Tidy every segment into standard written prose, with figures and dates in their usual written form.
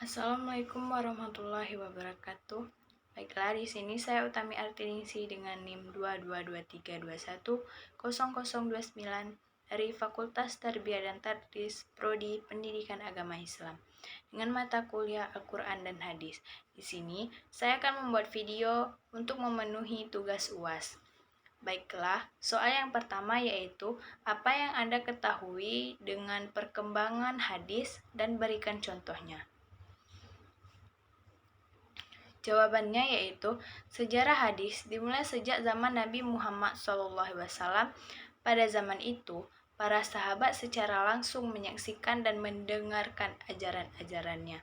Assalamualaikum warahmatullahi wabarakatuh. Baiklah, di sini saya Utami Artiningsi dengan NIM 2223210029 dari Fakultas Tarbiyah dan Tadris Prodi Pendidikan Agama Islam dengan mata kuliah Al-Quran dan Hadis. Di sini saya akan membuat video untuk memenuhi tugas UAS. Baiklah, soal yang pertama yaitu apa yang Anda ketahui dengan perkembangan hadis dan berikan contohnya. Jawabannya yaitu sejarah hadis dimulai sejak zaman Nabi Muhammad SAW. Pada zaman itu, para sahabat secara langsung menyaksikan dan mendengarkan ajaran-ajarannya.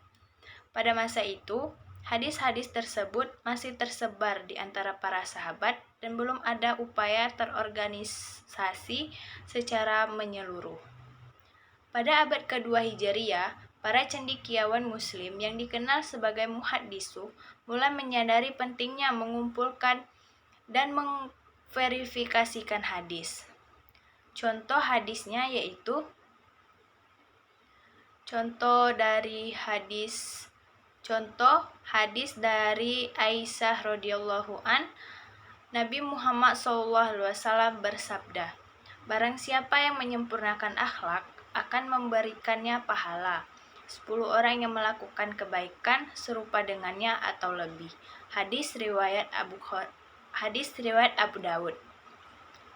Pada masa itu, hadis-hadis tersebut masih tersebar di antara para sahabat dan belum ada upaya terorganisasi secara menyeluruh. Pada abad kedua Hijriah, para cendekiawan muslim yang dikenal sebagai muhaddisu mulai menyadari pentingnya mengumpulkan dan memverifikasikan hadis. Contoh hadisnya yaitu Contoh hadis dari Aisyah radhiyallahu an, Nabi Muhammad SAW bersabda, "Barang siapa yang menyempurnakan akhlak akan memberikannya pahala 10 orang yang melakukan kebaikan serupa dengannya atau lebih." Hadis riwayat Abu Dawud.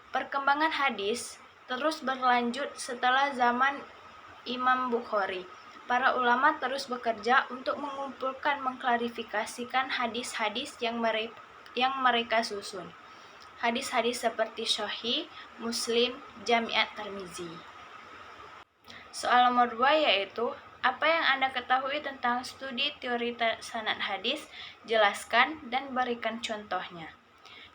Perkembangan hadis terus berlanjut setelah zaman Imam Bukhari. Para ulama terus bekerja untuk mengumpulkan mengklarifikasikan hadis-hadis yang mereka susun. Hadis-hadis seperti Sahih, Muslim, Jami' Tirmizi. Soal nomor 2 yaitu apa yang Anda ketahui tentang studi teori sanad hadis? Jelaskan dan berikan contohnya.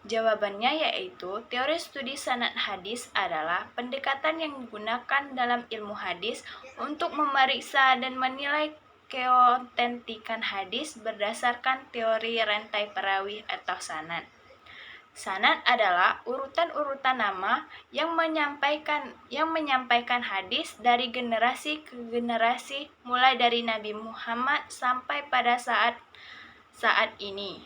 Jawabannya yaitu teori studi sanad hadis adalah pendekatan yang digunakan dalam ilmu hadis untuk memeriksa dan menilai keautentikan hadis berdasarkan teori rantai perawi atau sanad. Sanad adalah urutan-urutan nama yang menyampaikan hadis dari generasi ke generasi mulai dari Nabi Muhammad sampai pada saat ini.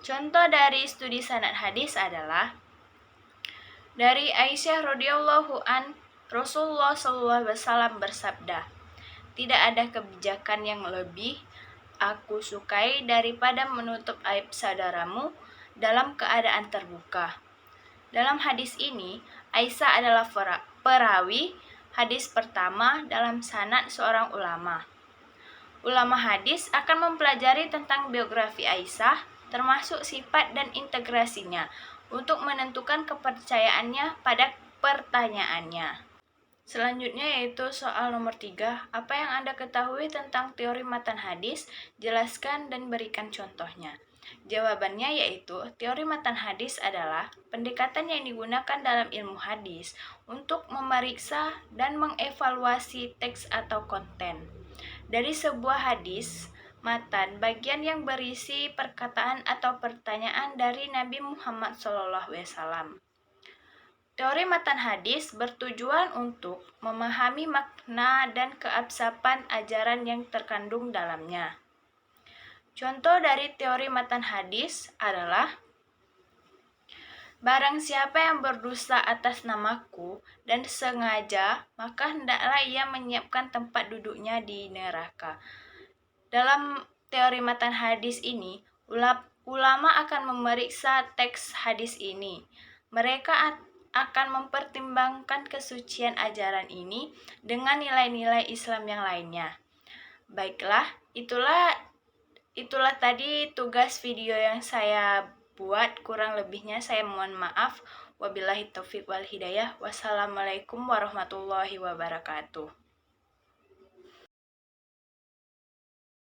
Contoh dari studi sanad hadis adalah dari Aisyah radhiyallahu an, Rasulullah SAW bersabda, "Tidak ada kebijakan yang lebih aku sukai daripada menutup aib saudaramu dalam keadaan terbuka." Dalam hadis ini, Aisyah adalah perawi hadis pertama dalam sanad seorang ulama. Ulama hadis akan mempelajari tentang biografi Aisyah, termasuk sifat dan integrasinya, untuk menentukan kepercayaannya pada pertanyaannya. Selanjutnya yaitu soal nomor 3, apa yang Anda ketahui tentang teori matan hadis? Jelaskan dan berikan contohnya. Jawabannya yaitu teori matan hadis adalah pendekatan yang digunakan dalam ilmu hadis untuk memeriksa dan mengevaluasi teks atau konten. Dari sebuah hadis, matan bagian yang berisi perkataan atau pertanyaan dari Nabi Muhammad SAW. Teori matan hadis bertujuan untuk memahami makna dan keabsahan ajaran yang terkandung dalamnya. Contoh dari teori matan hadis adalah barang siapa yang berdusta atas namaku dan sengaja, maka hendaklah ia menyiapkan tempat duduknya di neraka. Dalam teori matan hadis ini, ulama akan memeriksa teks hadis ini. Mereka akan mempertimbangkan kesucian ajaran ini dengan nilai-nilai Islam yang lainnya. Baiklah, itulah tadi tugas video yang saya buat. Kurang lebihnya saya mohon maaf. Wabillahi taufiq wal hidayah. Wassalamualaikum warahmatullahi wabarakatuh.